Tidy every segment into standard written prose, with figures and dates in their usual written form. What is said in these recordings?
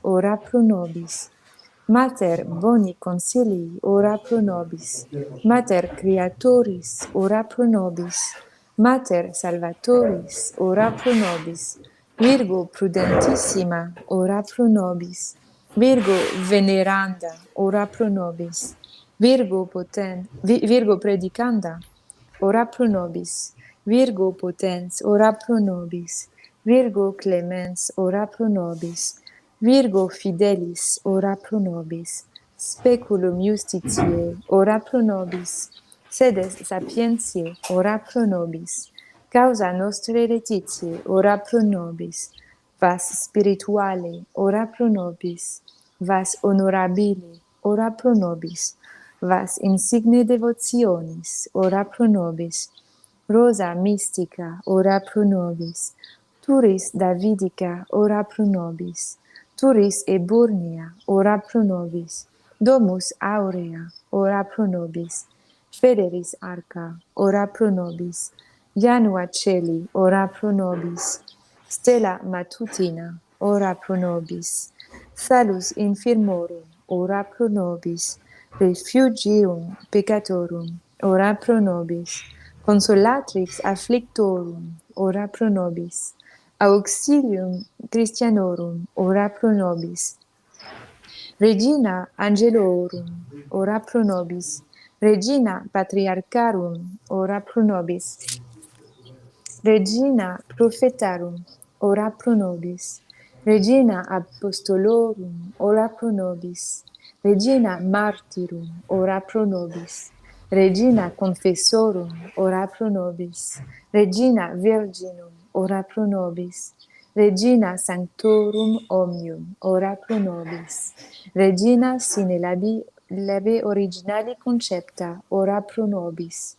ora pro nobis. Mater boni consilii, ora pro nobis. Mater creatoris, ora pro nobis. Mater salvatoris, ora pro nobis. Virgo prudentissima, ora pro nobis. Virgo veneranda, ora pro nobis. Virgo predicanda, ora pro nobis. Virgo potens, ora pro nobis. Virgo clemens, ora pro nobis. Virgo fidelis, ora pro nobis. Speculum justitiae, ora pro nobis. Sedes sapientiae, ora pro nobis. Causa nostrae laetitiae, ora pro nobis. Vas spirituale, ora pro nobis. Vas honorabile, ora pro nobis. Vas insigne devotionis, ora pro nobis. Rosa mystica, ora pro nobis. Turis Davidica, ora pro nobis. Turis eburnea, ora pro nobis. Domus aurea, ora pro nobis. Federis arca, ora pro nobis. Janua celi, ora pro nobis. Stella matutina, ora pro nobis. Salus infirmorum, ora pro nobis. Refugium peccatorum, ora pro nobis. Consolatrix afflictorum, ora pro nobis. Auxilium Christianorum, ora pro nobis. Regina Angelorum, ora pro nobis. Regina Patriarcharum, ora pro nobis. Regina Prophetarum, ora pro nobis. Regina Apostolorum, ora pro nobis. Regina Martyrum, ora pro nobis. Regina Confessorum, ora pro nobis. Regina Virginum, ora pro nobis. Regina Sanctorum Omnium, ora pro nobis. Regina sine labe originali concepta, ora pro nobis.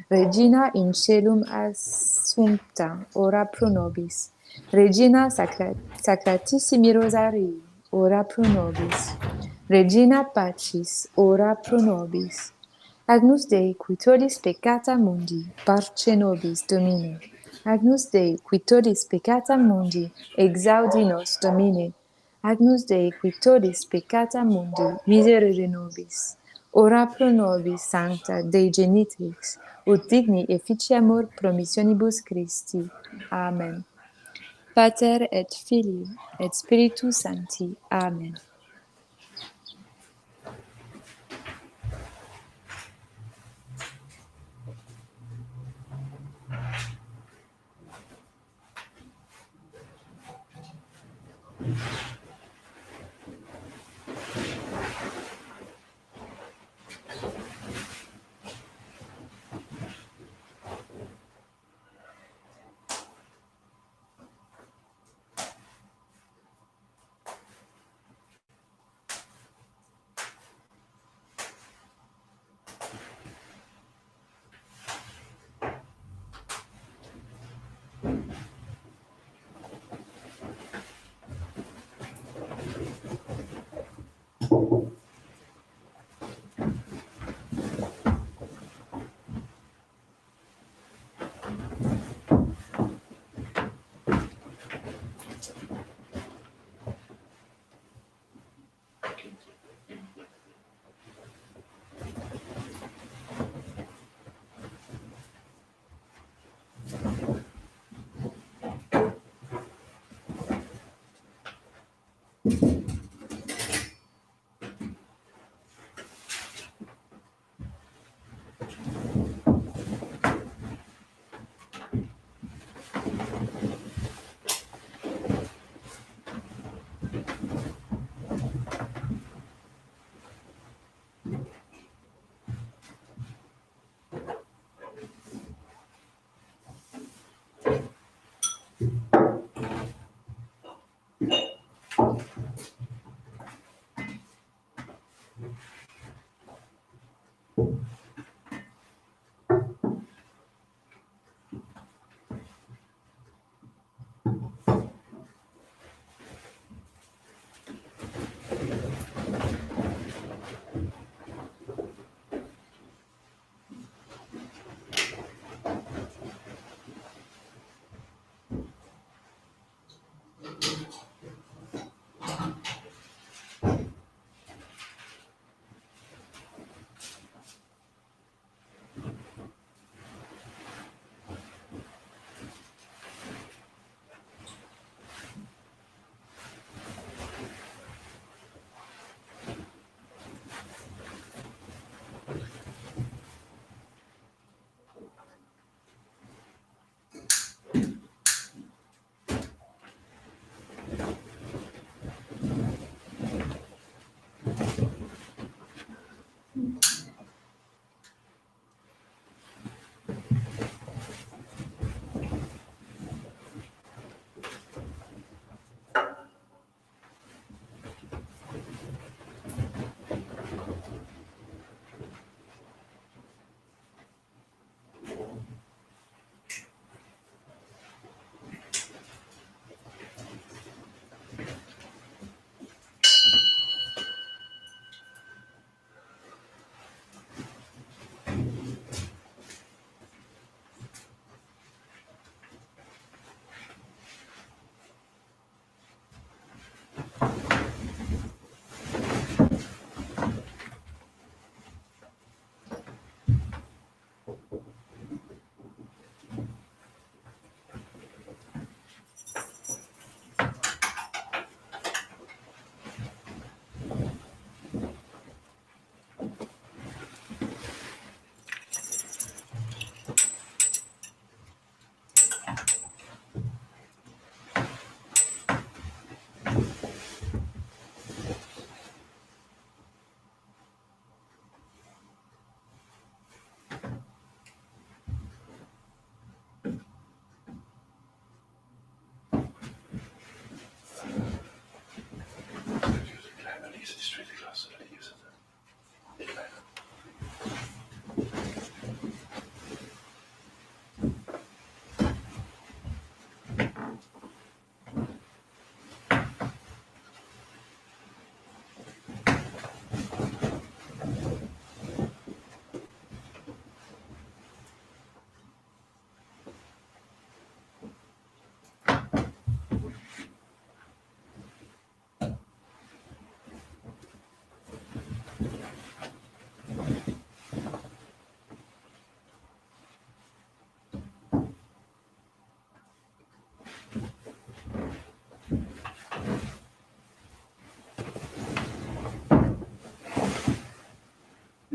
Regina in celum assumpta, ora pro nobis. Regina sacratissimi rosarii, ora pro nobis. Regina pacis, ora pro nobis. Agnus Dei, qui tollis peccata mundi, parce nobis, Domine. Agnus Dei, qui tollis peccata mundi, exaudi nos, Domine. Agnus Dei, qui tollis peccata mundi, miserere nobis. Ora pro nobis, Sancta Dei Genitrix, ut digni efficiamur promissionibus Christi. Amen. Pater et Filii et Spiritus Sancti. Amen.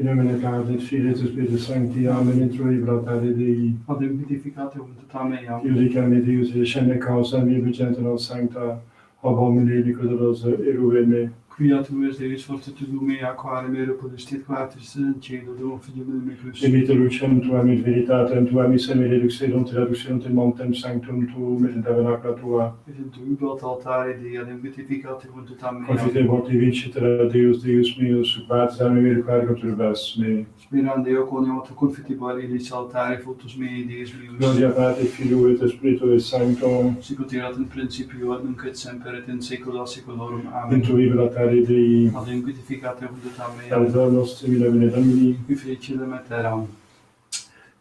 In nomine Patris, Filii et Spiritus Sancti, Amen, introibra tale Dei. ad beatificate voluntatem meam, Iudicam Deus, descende causa mia vicente sancta, ob homini liquidolosa eruvene. quia tu es Deus fortitudo mea, quare mero podestit quatis in cielo, dum filium mecus. Semite lucem tuam in veritatem tuam, semi reduxerunt traduxerunt in montem sanctum tuum, et in tabernacla tua. Et in tuibalt altare Dei, ad beatificate voluntatem meam, Confite voti vinciter Deus, Deus meus, sub patis animi requergo turbas me. spirande eo coniam tu confitibile elis altare fructus mei, Deus meus. Gloria Patri, Filio et Spiritus Sancto, Sicut erat in principio, et nunc et semper, et in saecula saeculorum. Amen. intuibra tale Dei. Ad beatificate voluntatem meam, Salve nostri, in nomine Domini. qui felicilem et teram.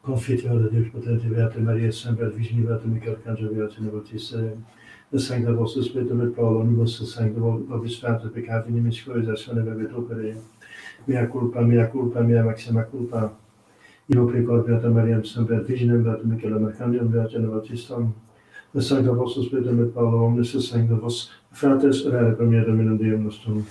Confiteor Deus potente, Beate Maria, semper Virgini, Beate Michael, Arcangelo, Beate Novotisse, the Sancta vostra Spiritum et Paulo, nubus Sancta vobis Pater, peccati nimis corrizazione verbet opere, mea culpa, mea maxima culpa. Io precor Beata Maria, semper Virginem, Beate Michael, Arcangelo, Beate Novotistam, the Sancta vostra Spiritum et Paulo, omnes Sancta vos fratres, orare per mea Dominum Deum nostrum.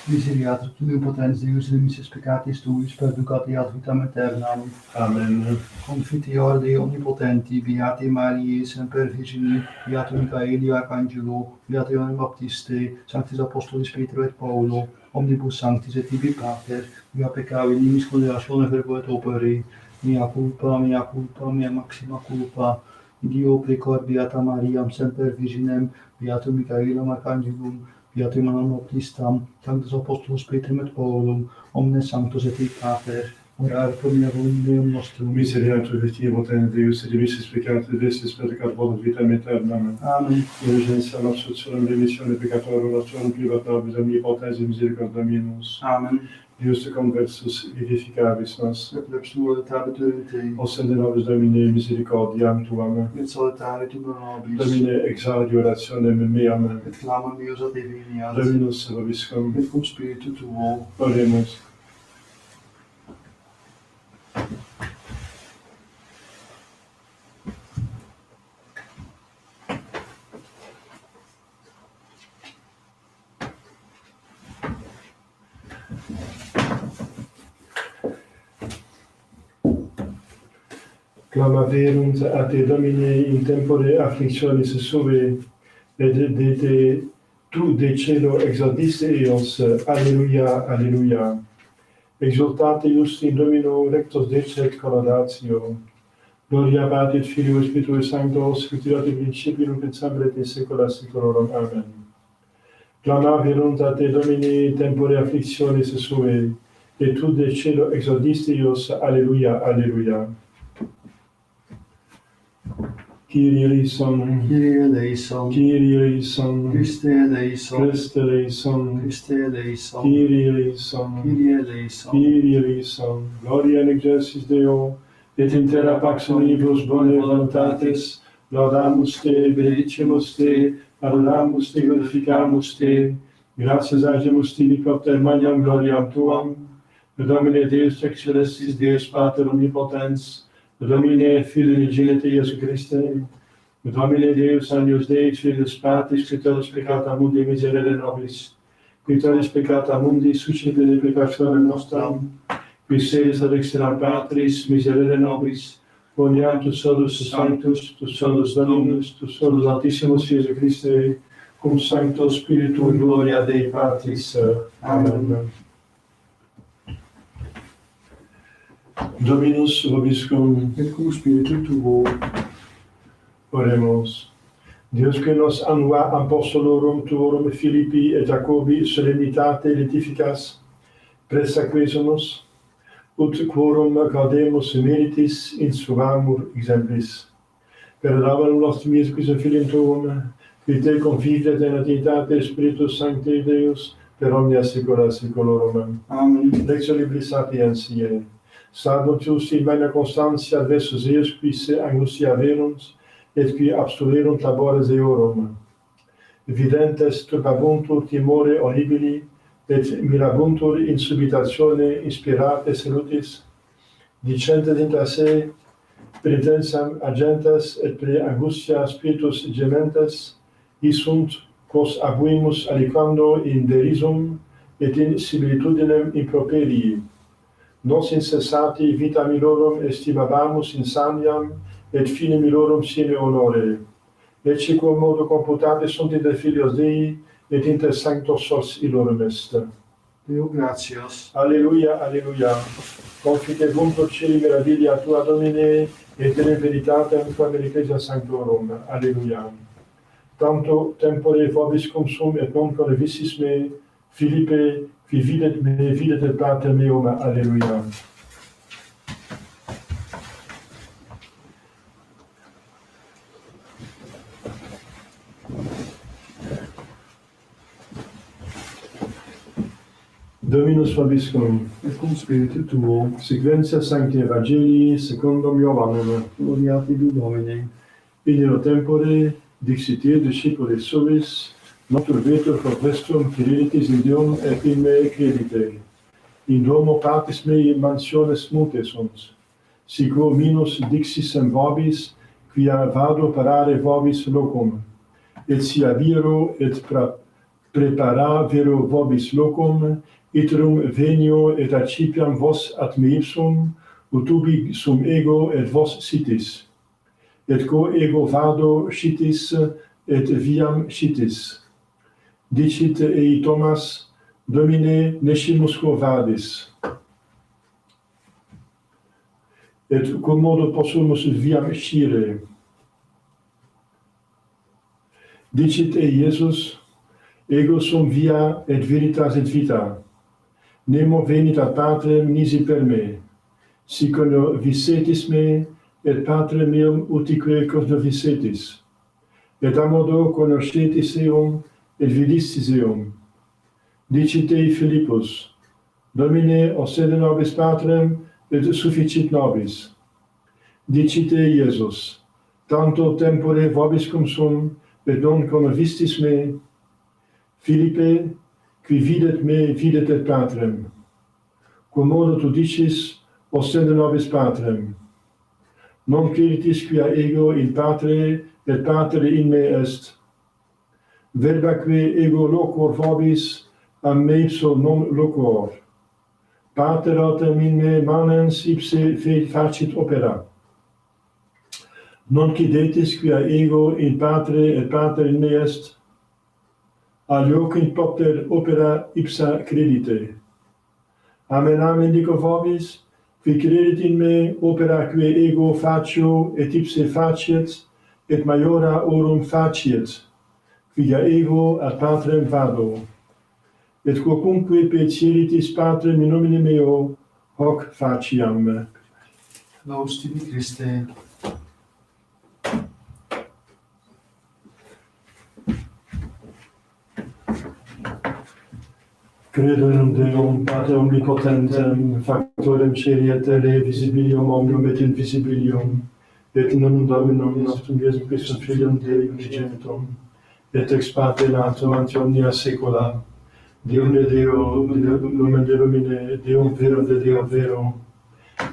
Miseriatur tuum potens Deus remissis peccatis tuis, perducati ad vitam aeternam. Amen. Confiteor Dei omnipotenti, Beate Mariae, semper Virgini, Beato Michaeli Arcangelo, Beate Ioannem Baptiste, Sanctis Apostolis Petro et Paulo, omnibus sanctis et tibi Pater, via peccavi nimis condenatione verbo et opere, mea culpa, mea maxima culpa. Dio precor Beata Mariam, semper Virginem, Beato Michaelam Arcangelum, Beato Ioannem Baptistam, Sanctus Apostolos Petrum et Paulum, omnes sanctos et tibi Pater, orare pro mea Deum nostrum. Miseriatur Christi, potente Deus, et dimissis peccati, vestis peccat volut vitam aeternam. Amen. Urgentia absolutionem remissione peccatorum nostrum, privat nobis omnipotens misericordia minus. Amen. Deus te conversus vivificabis nos. Et lepsur et habitur in te, Ossende nobis Domine misericordiam tuam. et salutare tu nobis, Domine exaudi orationem meam. et clamor meus ad te veniat, Dominus vobiscum. et cum spiritu tuo. Oremus. Clamaverunt a te Domine in tempore afflictionis suae, et de te tu de cielo exaudiste eos. Alleluia, alleluia. Exultate iussi in Domino rectos decet collaudatio. Gloria Patri et Filio et Spiritui Sancto, sicut erat in principio nunc et semper et in saecula saeculorum. Amen. Clamaverunt a te Domine in tempore afflictionis suae, et tu de cielo exaudiste eos. Alleluia, alleluia. Kyrie eleison, Kyrie eleison, Kyrie eleison, Christe eleison, Christe eleison, Christe eleison, Kyrie eleison, Kyrie eleison, Kyrie eleison. Gloria in excelsis Deo, et in terra pax omnibus bone voluntatis, laudamus te, benedicimus te, adoramus te, glorificamus te, gratias agemus tibi propter magnam gloriam tuam, Domine Deus ex celestis, Deus Pater omnipotens, Domine Filii Unigenitus Iesu Christe, Domine Deus Agnus Dei, Filius Patris, qui tollis peccata mundi miserere nobis, qui tollis peccata mundi suscite de peccationem nostram, qui sedes ad exteram Patris, miserere nobis, quoniam tu solus sanctus, tu solus Dominus, tu solus Altissimus Iesu Christe, cum Sancto Spiritu in gloria Dei Patris. Amen. Dominus vobiscum. et cum spiritu tuo. Oremus. Deus que nos annua apostolorum tuorum Philippi et Jacobi solemnitate laetificas praesaquesumus, ut quorum gaudemus meritis insuvamur exemplis. Per laudam nostrum Iesu Christum Filium tuum, qui te confidet in Trinitate Spiritus Sancti Deus, per omnia saecula saeculorum. Amen. Lectio Libris Sapientiae. Salvum justi in magna constantia adversus eos qui se angustia verunt, et qui abstulerunt labores eorum. Videntes turbabuntur timore orribili, et mirabuntur in subitatione inspirate salutis, dicentes inter se, penitentiam agentes et pre angustia spiritus gementes, isunt quos abuimus aliquando in derisum et in similitudinem improperii. nos incessati vita milorum estimabamus insaniam, et fine milorum sine honore. Et quomodo computate sunt inter filios Dei, et inter sanctos sos illorum est. Deo gratias. Alleluia, alleluia. Confitebuntur celi meraviglia tua, Domine, et in veritatem tua ecclesia sanctorum. Alleluia. Tanto tempore vobis cum sum, et non convisis me, Philippe, qui videt me, videt et pater meum. Alleluia. Dominus vobiscum, Et cum spiritu tuo, sequentia Sancti Evangelii secundum Ioannum. gloria tibi Domine. In illo tempore, dixite discipuli suis, notur vetur profestum creditis in Deum et in me credite. In domo patis mei mansiones multe sunt. Sico minus dixis em vobis, quia vado parare vobis locum. Et si aviro et prepara vero vobis locum, iterum venio et accipiam vos ad me ipsum, ut ubi sum ego et vos sitis. Et quo ego vado scitis, et viam scitis. Dicit ei Thomas, Domine, nescimus quo vadis. Et quomodo possumus viam scire. Dicit ei Iesus, ego sum via et veritas et vita. Nemo venit ad Patrem nisi per me. Si cognoscetis me, et Patrem meum utique cognoscetis. Et amodo cognoscetis eum, et vidistis eum. Dicit ei Philippus, Domine, ossede nobis Patrem, et sufficit nobis. Dicit ei Iesus, tanto tempore vobis cum sum, et non cognoscistis me. Philippe, qui videt me, videt et Patrem. Quomodo tu dicis, ossede nobis Patrem. Non creditis quia ego in Patre, et Patre in me est. Verbaque ego locor vobis, am me ipso non locor. Pater autem in me manens ipse facit opera. Non quidetis quia ego in Patre, et Pater in me est. Aliocin propter opera ipsa credite. Amen, amen, dico vobis, qui credit in me, opera quae ego facio, et ipse faciet, et maiora orum faciet, quia ego ad Patrem vado. Et quocunque petieritis Patrem in nomine meo, hoc faciam. Laus tibi Christe. Credo in Deum, Pater omnipotentem, factorem celi et terrae, visibilium omnium et invisibilium, et in nomine Dominum nostrum Iesum Christum Filium Dei unigenitum, et ex parte natum ante omnia saecula, Deum de Deo, lumen de lumine, Deum vero de Deo vero,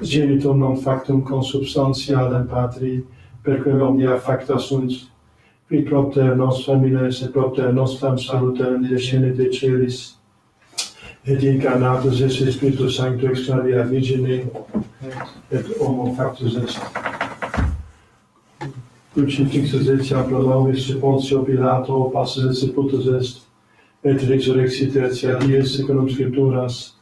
genitum non factum consubstantialem Patri, per quem omnia facta sunt, qui propter nos families et propter nostram salutem descende de celis, et incarnatus est Spiritus Sancto ex Maria Virgine, et homo factus est. Crucifixus etiam pro nobis Pontio Pilato, passus et sepultus est, et resurrexit tertia dies secundum Scripturas,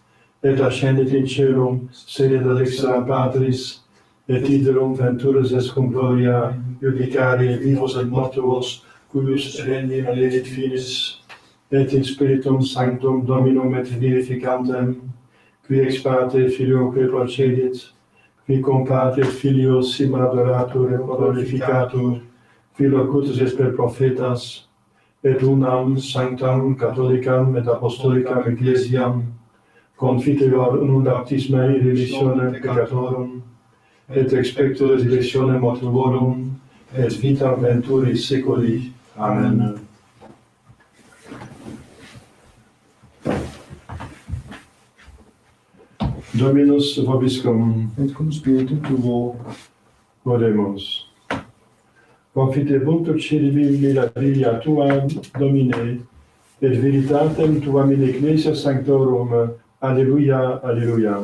et ascendit in caelum, sedet ad extra Patris, et iderum venturus est cum gloria, judicare vivos et mortuos, cuius regni et finis, et in Spiritum Sanctum Dominum et vivificantem, qui ex parte Filioque procedit, qui cum Pater Filio sim adoratur et glorificatur, qui locutus est per prophetas, et unam sanctam catholicam et apostolicam ecclesiam, confiteor unum baptismae remissionem peccatorum, et expecto resurrectionem mortuorum, et vitam venturi seculi. Amen. Dominus vobiscum. Et cum spiritu tuo. Oremus. Confitebuntur celi meraviglia tua, Domine, et veritatem tuam in ecclesia sanctorum. Alleluia, alleluia.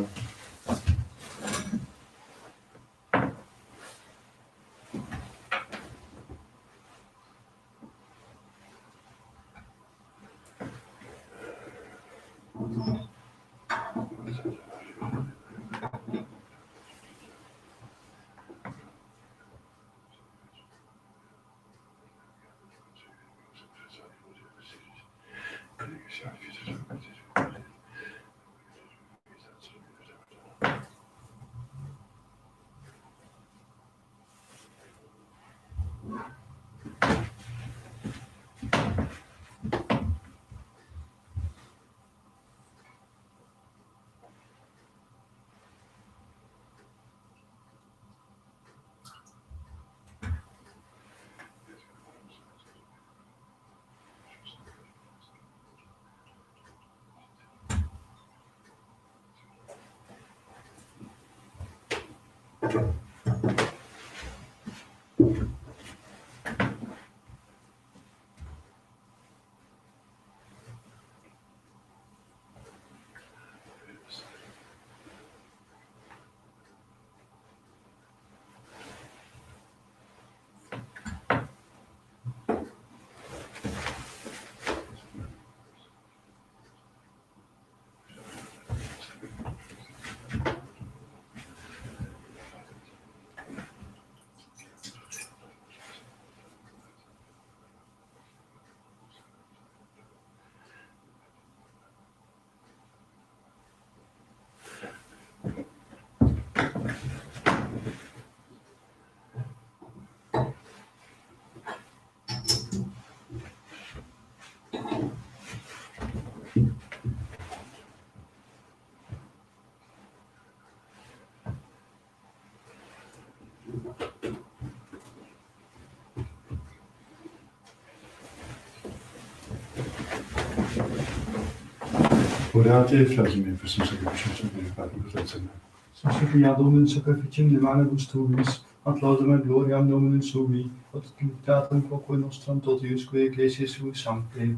Orate, fratelli, per sul sacrificio del Padre protezione. Sacrificia Domnul sacrificem nemanibus tuis, ad laudem gloriam Dominum sui, ad utilitatem quoque nostram totiusque ecclesiae sui sancte.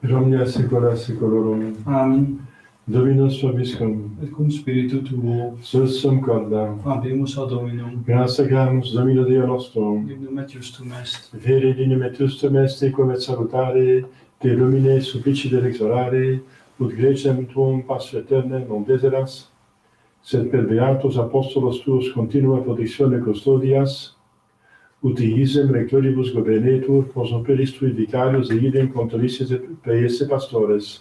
Per omnia saecula saeculorum. Amen. Dominus vobiscum. Et cum spiritu tuo, Sursum corda. habemus ad Dominum, Gratia gamus Domino Deo nostrum. dignum et justum est. Vere dignum et justum est equum et salutare, te lumine supplicide exorare, ut grecem tuum pace aeterne non deseras, sed per beatos apostolos tuos continua protectione custodias, ut iisem rectoribus governetur, pos operis tui vicarios et idem controlisses et peiesse pastores.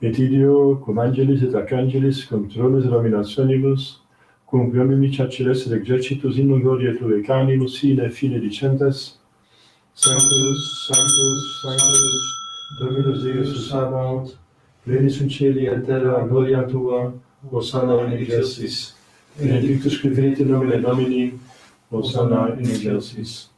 Et ideo, cum angelis et archangelis, controles dominationibus, cum promimicia celeste exercitus in gloria tuae canimus, sine fine dicentes, Sanctus, Sanctus, Sanctus, Dominus Deus Sabaoth, plenis in celi et terra gloria tua, Hosanna in excelsis. Benedictus qui venit in nomine Domini, Hosanna in excelsis.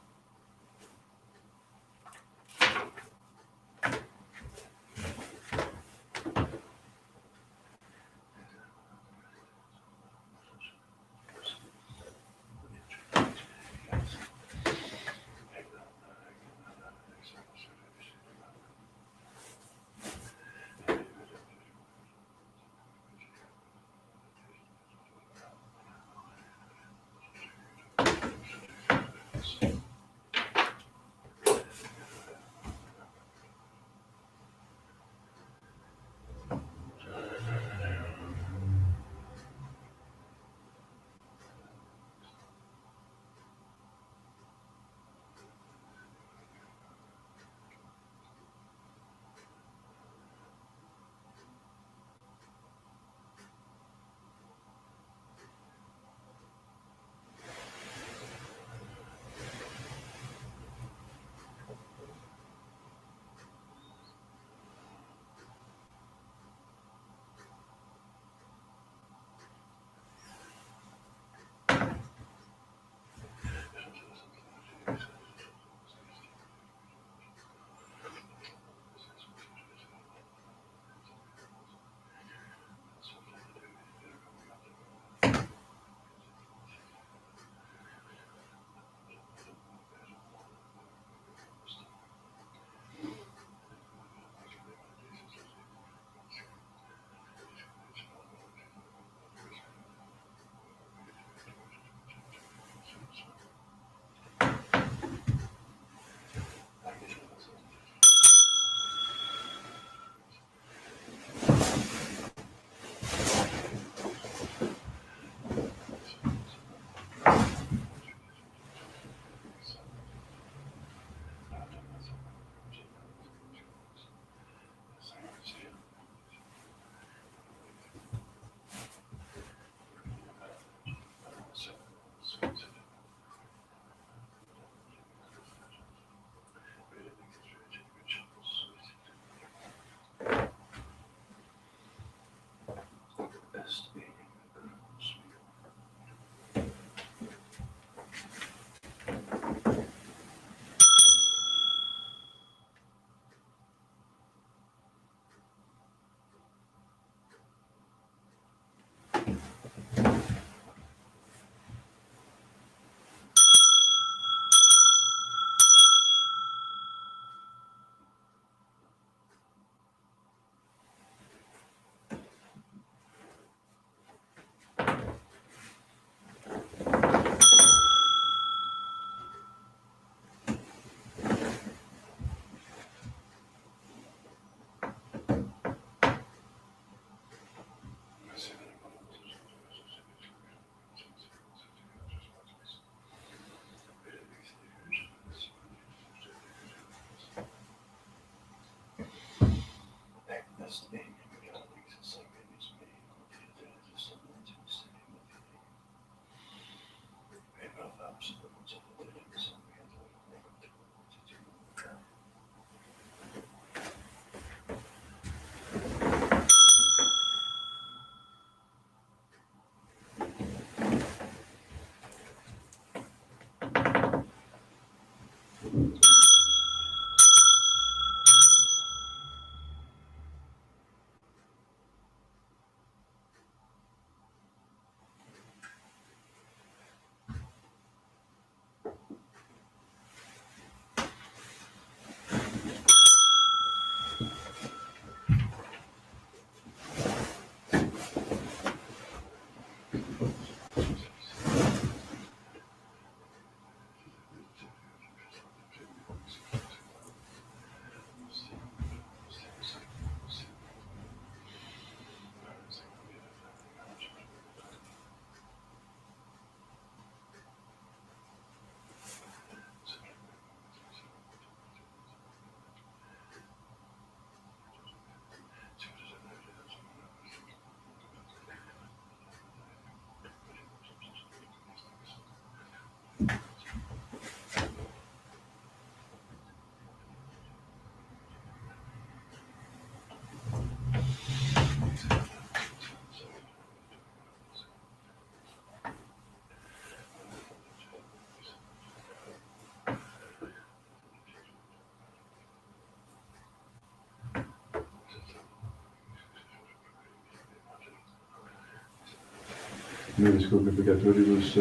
nobis corde peccatoribus,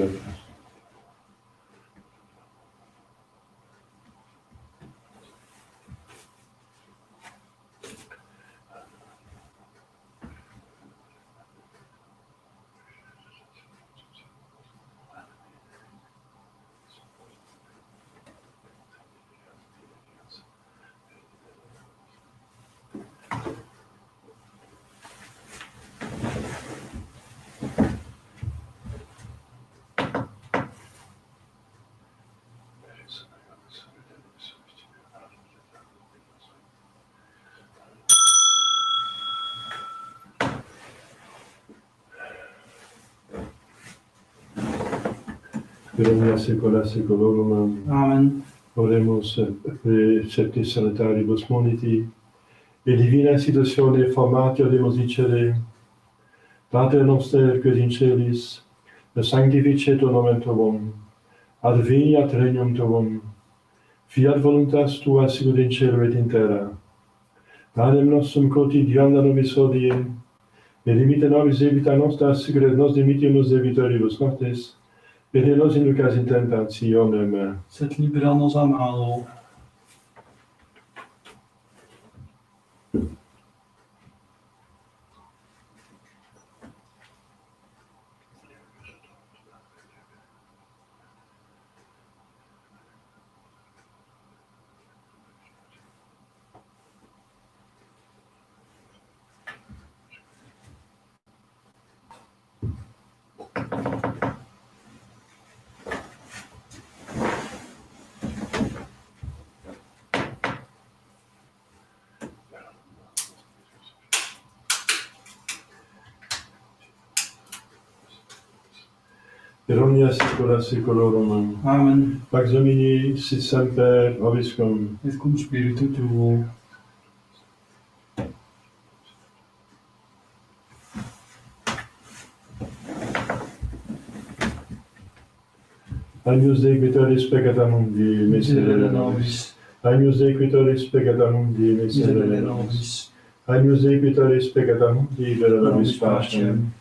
per omnia saecula saeculorum. Amen. Oremus preceptis sanitaribus moniti, e divina institutione formatio demus dicere, Pater noster, quis in celis, sanctificetur nomen Tuum, adveniat regnum Tuum, fiat voluntas Tua sicut in cielo et in terra. Panem nostrum quotidianum da nobis hodie, et dimitte nobis debita nostra, sicut et nos dimittimus debitoribus nostris, et ne nos inducas in tentationem, Sed libera nos a malo. per omnia saecula saeculorum. Amen. Pax Domini sit semper vobiscum. Et cum spiritu tuo. Agnus Dei qui tollis peccata mundi, miserere nobis. nobis. Agnus Dei qui tollis peccata mundi, miserere nobis. Agnus Dei qui tollis peccata mundi, vera nobis pacem.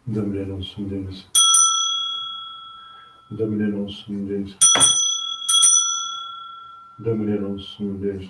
Domine nostrum Deus. Domine nostrum Deus. Domine nostrum Deus.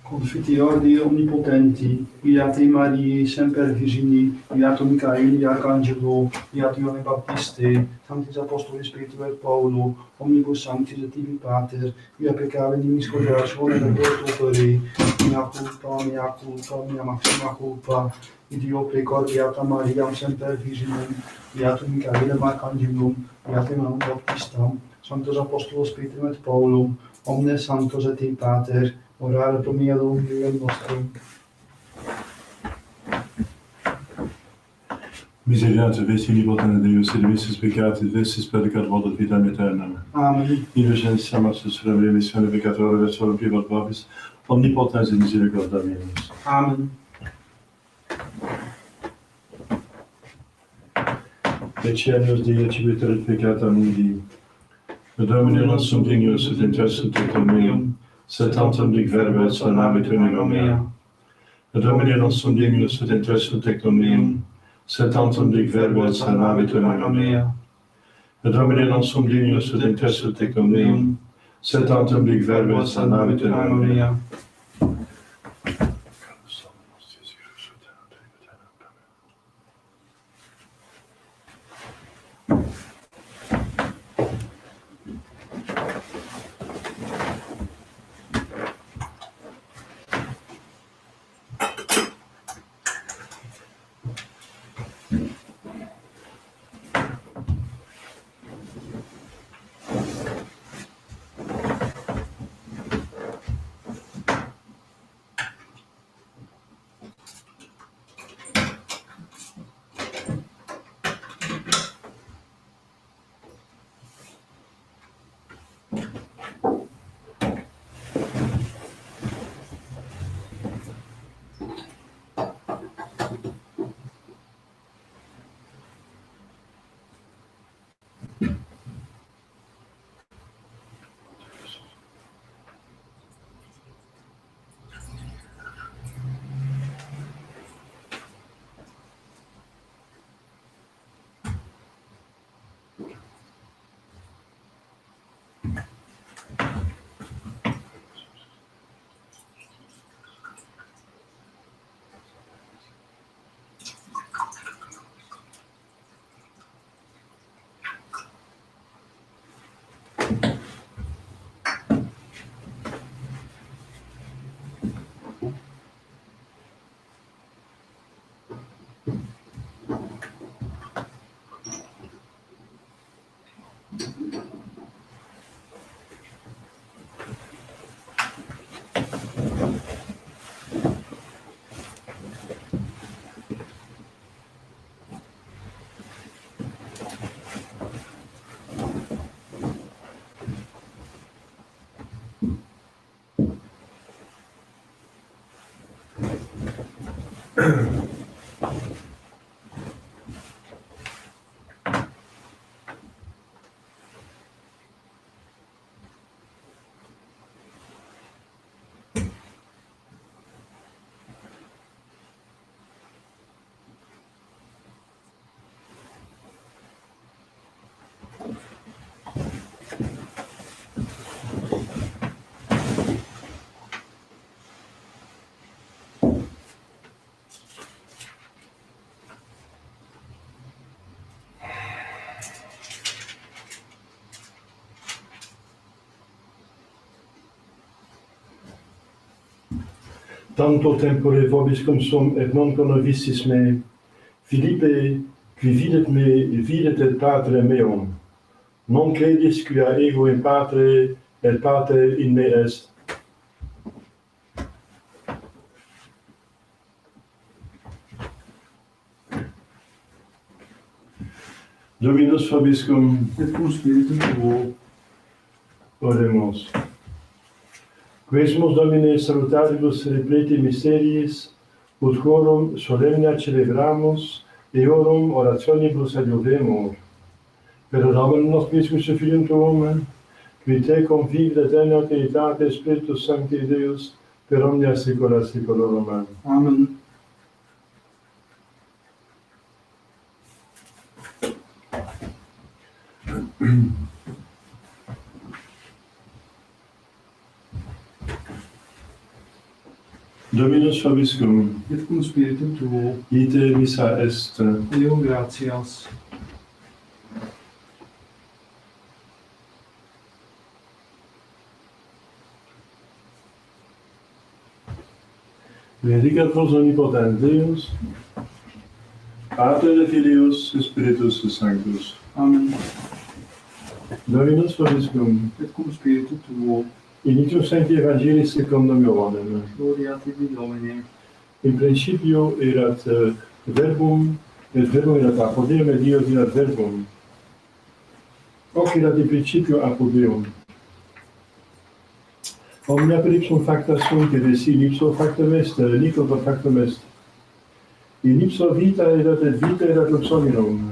Confiteor Dei omnipotenti, Beati Mariae, semper Virgini, Beato Michaeli, Arcangelo, Beato Ioanne Baptiste, Sanctis Apostolis Petro et Paulo, omnibus sanctis et tibi Pater, via peccare dimis correlatione del volto opere, mea maxima culpa, id io precor Beata Mariam semper Virginum, Beato Michaelem Arcangelum, Beato Ioannem Baptistam, Sanctus Apostolos Petrem et Paulum, omnes sanctos et in Pater, orare pro meum Deum nostrum. Miserere vesti omnipotens Deus, et missis peccatis vestis pedicat volet vitam aeternam. Amen. Indulgentias amassus remissione peccatorum verso privat vobis, omnipotens et misericordia meus. Amen. Ecce Dei civitur et peccata mundi. Domine non sum dignus ut intestum tecum meum, sed tantum dic verbo et sonavit unigam mea. Domine non sum dignus ut intestum tecum meum, sed tantum dic verbo et sonavit unigam mea. Domine non sum dignus ut intestum tecum meum, sed tantum dic verbo et sonavit unigam mea. Tanto tempore vobis cum sum et non connovissis me, Philippe, qui videt me, videt et Patre meum. Non credis quia ego in Patre, et Pater in me est. Dominus vobiscum, Et cum spiritum tuo. oremus. Quesumus Domine salutaribus repleti mysteriis, ut corum solemnia celebramus, eorum orationibus adiuvemur. Per Dominum nostriscus Filium Tuum, qui tecum vivit aeterna Trinitate Spiritus Sancti Deus, per omnia saecula saeculorum. Amen. Dominus vobiscum, Et cum spiritum tuo. ite missa est. Deo gratias. Benedicat vos omnipotens Deus, Pater et Filius et Spiritus Sanctus. Amen. Dominus vobiscum, et cum spiritu tuo, initum sancti evangelii secundum Ioannem. gloria tibi Domine. In principio erat verbum, et verbum erat apud Deum, et Dio erat verbum. Hoc erat in principio apud Deum. Omnia per ipsum facta sunt, et esse in ipso factum est, nihil per factum est. In ipso vita erat, et vita erat lux hominum.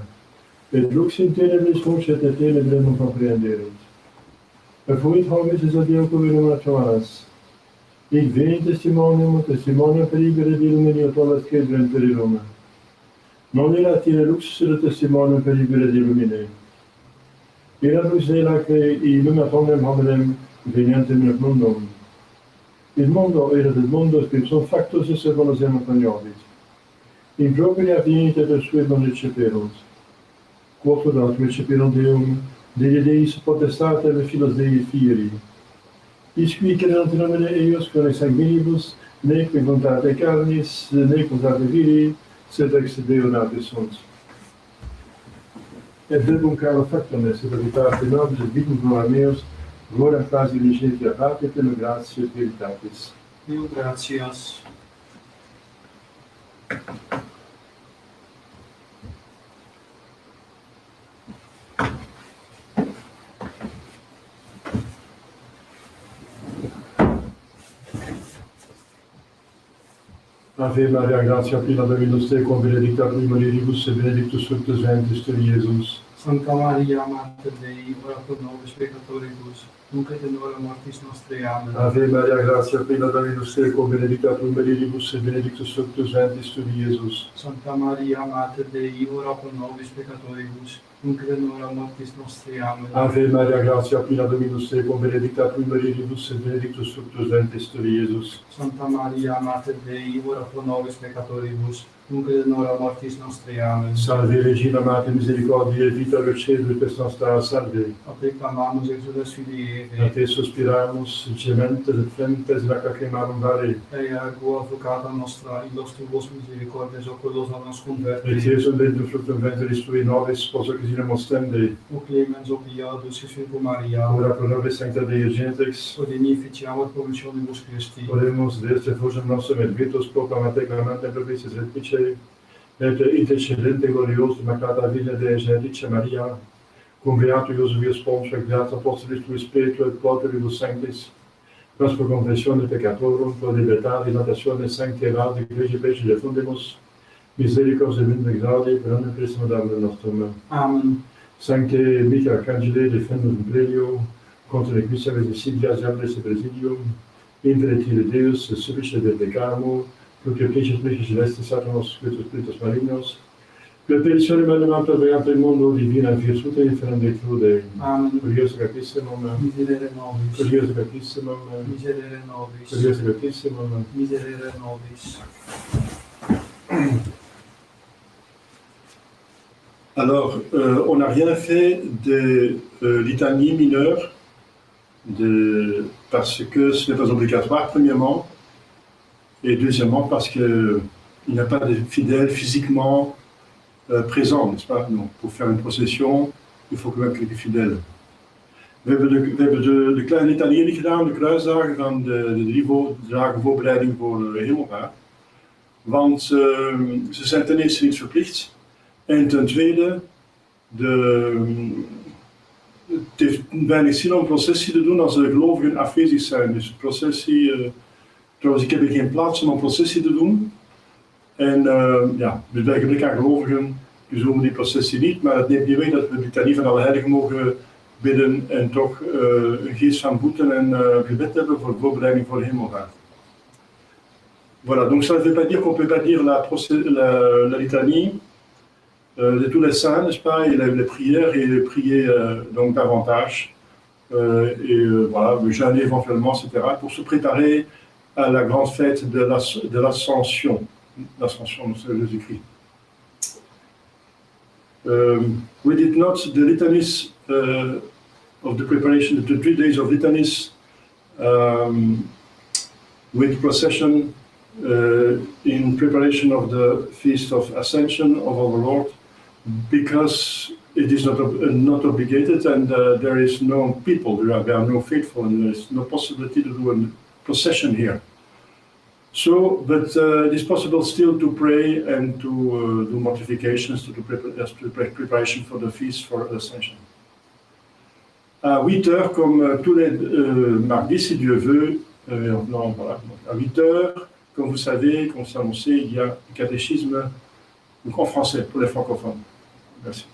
Et lux in tenebris funcet, et tenebre non comprehenderit. Fuit hominis ad Deo covenum naturas. Hic veni testimonium per ibere de illumini tolas cedrem per illum. Non erat ire lux, sed testimonium per ibere de illumine. Erat lux delaque illuminat omnem hominem venientem in mundum. Il mondo erat et mundus ipsum factus esse bonus eam coniovit. In propria venit et sue non receperunt. Quoto dat receperunt Deum, Dei Deis potestate et filos Dei fieri. Isqui creant in nomine eius con sanguinibus, nec voluntate carnis, nec voluntate viri, sed ex Deo natis sunt. Et verbum caro factum est, et habitate nobis et vitum gloria meus, gloria quasi licetia Patri, et in gratia et veritatis. Deo gratias. Ave Maria, gratia plena Dominus tecum, benedicta tui mulieribus, et benedictus fructus ventris tui, Iesus. Santa Maria, Mater Dei, ora pro nobis peccatoribus, nunc et in hora mortis nostrae. Amen. Ave Maria, gratia plena Dominus tecum, benedicta tui mulieribus, et benedictus fructus ventris tui, Iesus. Santa Maria, Mater Dei, ora pro nobis peccatoribus, nunc et in hora mortis nostrae. Amen. Ave Maria, gratia plena Dominus tecum, benedicta tui mulieribus, et benedictus fructus ventris tui, Iesus. Santa Maria, Mater Dei, ora pro nobis peccatoribus, nunc et in hora mortis nostrae. Amen. Salve Regina Mater Misericordiae, vita Lucede, pes nostra salve. A te clamamus, exudes Filii A Eve, te suspiramus, gementes et flentes lacrimarum vare. ea ergo advocata nostra, illos tuos misericordes oculos a nos Et converte, Iesum benedictum fructum ventris tui, nobis sposo Christina ostende. o clemens, o pia, dulcis Virgo Maria, Ora pro nobis sancta Dei Gentrix, odenificiamur promissionibus Christi, oremus Deus refugem nostrum et virtus proclamate clamantem provisis replice, et intercedente gloriosum Immaculata Virgine Dei Gentrice Maria, cum beato Iosebius Pons, et beato Apostolis tui Spiritu et Quateribus Sanctis, nos pro confessione peccatorum, pro libertate, notatione sancti evadi, ecclesiae pece defundimus, misericors et vindexaudi, per omnem Christum Domine nostrum. Amen. Sancte Michael Arcangeli, defendus in prelio, contra nequissa vesicidia, jambres et presidium, inveretire Deus, suffice de peccamu, Lucia Plicis Plicis Celestis Satanos, Spiritus Malignos, per peritione malemam perveante il mondo divina virtute inferende trude. Amen. Curioso capissimum, Miserere nobis. curioso capissimum, Miserere nobis. curioso capissimum. Miserere nobis. Alors, on n'a rien fait de litanie mineure, parce que ce n'est pas obligatoire, premièrement, et deuxièmement, parce qu'il n'y a pas de fidèles physiquement présents, n'est-ce pas? Donc, pour faire une procession, il faut quand même quelques fidèles. We hebben de kleine litanie niet gedaan, de kruisdagen van de 3 dagen voorbereiding voor de hemelvaart. Want ze zijn ten eerste niet verplicht. En ten tweede, het heeft weinig zin om een processie te doen als de gelovigen afwezig zijn. Dus processie, trouwens ik heb hier geen plaats om een processie te doen. En ja, dus bij gebrek aan gelovigen, dus doen we die processie niet. Maar het neemt niet weg dat we de litanie van alle heiligen mogen bidden en toch een geest van boeten en gebed hebben voor voorbereiding voor de hemelvaart. Voilà, donc ça ne veut pas dire qu'on ne peut pas dire la litanie de tous les saints, n'est-ce pas, et les prières, et prier donc davantage, voilà, jeûner éventuellement, etc., pour se préparer à la grande fête de l'Ascension, l'Ascension de Jésus-Christ. We did not the litanies of the preparation, the 3 days of litanies with procession in preparation of the Feast of Ascension of our Lord, because it is not obligated, and there is no people. There are no faithful, and there is no possibility to do a procession here. So, but it is possible still to pray and to do mortifications, to do preparation for the feast for Ascension. À 8 heures, comme tous les mardis, si Dieu veut, voilà, à 8 heures, comme vous savez, comme c'est annoncé, il y a le catéchisme donc en français pour les francophones. Merci.